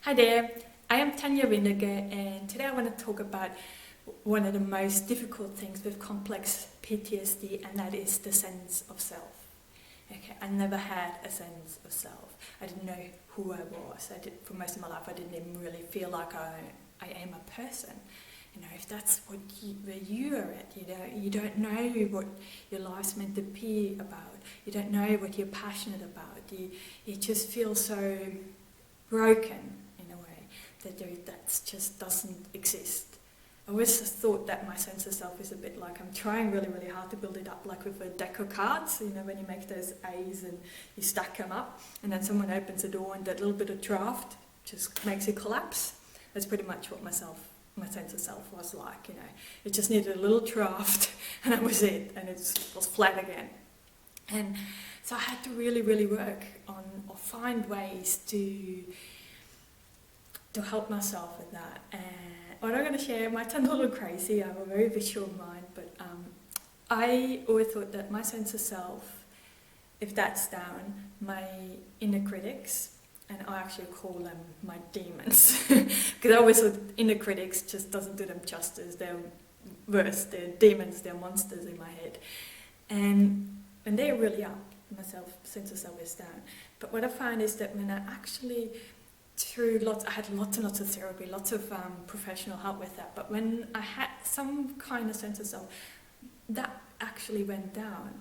Hi there, I am Tanya Windiger, and today I want to talk about one of the most difficult things with complex PTSD, and that is the sense of self. Okay, I never had a sense of self. I didn't know who I was. For most of my life, I didn't even really feel like I am a person. You know, if that's where you are at, you don't know what your life's meant to be about. You don't know what you're passionate about. You just feel so broken in a way that just doesn't exist. I always thought that my sense of self is a bit like I'm trying really, really hard to build it up, like with a deck of cards, when you make those A's and you stack them up, and then someone opens the door and that little bit of draft just makes it collapse. That's pretty much what my sense of self was like, It just needed a little draft, and that was it, and it was flat again. And so I had to really, really work on, or find ways to help myself with that. And what I'm going to share might sound a little crazy. I have a very visual mind, but I always thought that my sense of self, if that's down, my inner critics, and I actually call them my demons, because I always thought inner critics just doesn't do them justice. They're worse. They're demons. They're monsters in my head, and they're really up. My sense of self is down. But what I find is that when I actually I had lots and lots of therapy, lots of professional help with that. But when I had some kind of sense of self, that actually went down.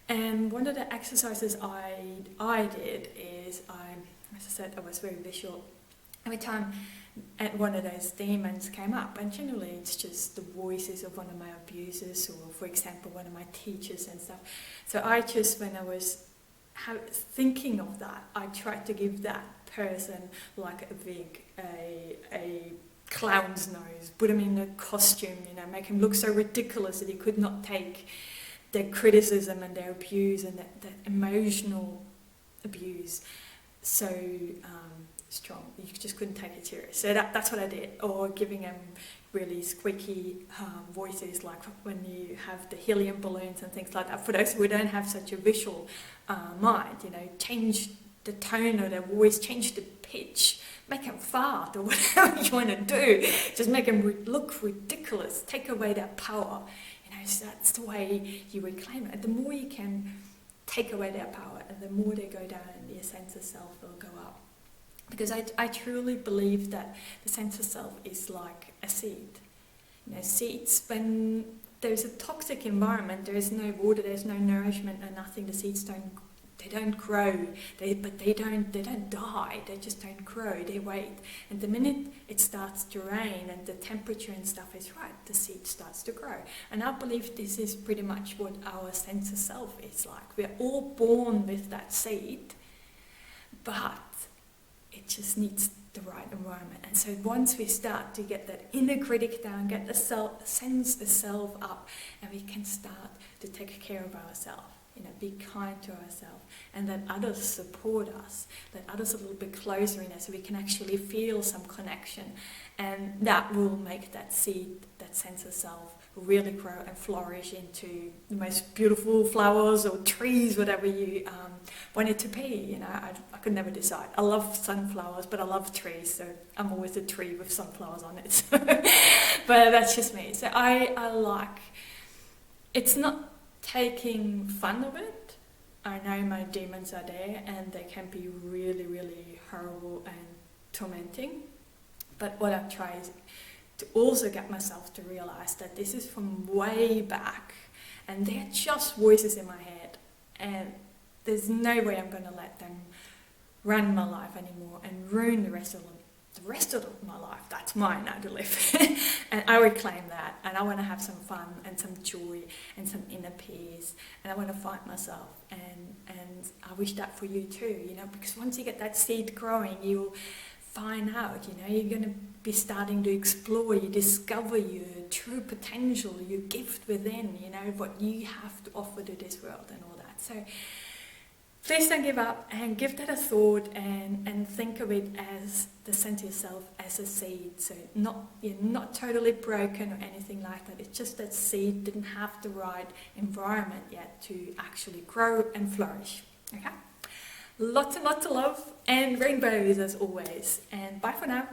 And one of the exercises I did is, as I said, I was very visual. Every time one of those demons came up, and generally it's just the voices of one of my abusers, or for example, one of my teachers and stuff. So I just, when I was thinking of that, I tried to give that person like a wig, a clown's nose, put him in a costume, make him look so ridiculous that he could not take their criticism and their abuse and that emotional abuse so strong. You just couldn't take it serious. So that's what I did. Or giving him really squeaky voices, like when you have the helium balloons and things like that. For those who don't have such a visual mind, change the tone of their voice, change the pitch, make him fart or whatever you want to do. Just make him look ridiculous. Take away their power. So that's the way you reclaim it. The more you can take away their power, and the more they go down, your sense of self will go up. Because I truly believe that the sense of self is like a seed. Seeds, when there's a toxic environment, there is no water, there's no nourishment, and nothing. The seeds don't grow. They don't die. They just don't grow. They wait. And the minute it starts to rain and the temperature and stuff is right, the seed starts to grow. And I believe this is pretty much what our sense of self is like. We're all born with that seed, but it just needs the right environment. And so once we start to get that inner critic down, get the sense of self up, and we can start to take care of ourselves, be kind to ourselves, and let others support us, let others a little bit closer in us so we can actually feel some connection. And that will make that seed, that sense of self, really grow and flourish into the most beautiful flowers or trees, whatever you want it to be. I could never decide. I love sunflowers, but I love trees, so I'm always a tree with sunflowers on it. But that's just me. So I like, it's not taking fun of it. I know my demons are there, and they can be really, really horrible and tormenting. But what I've tried is to also get myself to realize that this is from way back, and they're just voices in my head, and there's no way I'm going to let them run my life anymore and ruin the rest of my life. That's mine now to live. And I reclaim that, and I want to have some fun and some joy and some inner peace, and I want to find myself, and I wish that for you too, because once you get that seed growing, you'll find out, you're going to be starting to explore, you discover your true potential, your gift within, what you have to offer to this world and all that. So please don't give up, and give that a thought, and think of it as the sense of yourself as a seed. So you're not totally broken or anything like that. It's just that seed didn't have the right environment yet to actually grow and flourish. Okay? Lots and lots of love and rainbows as always. And bye for now.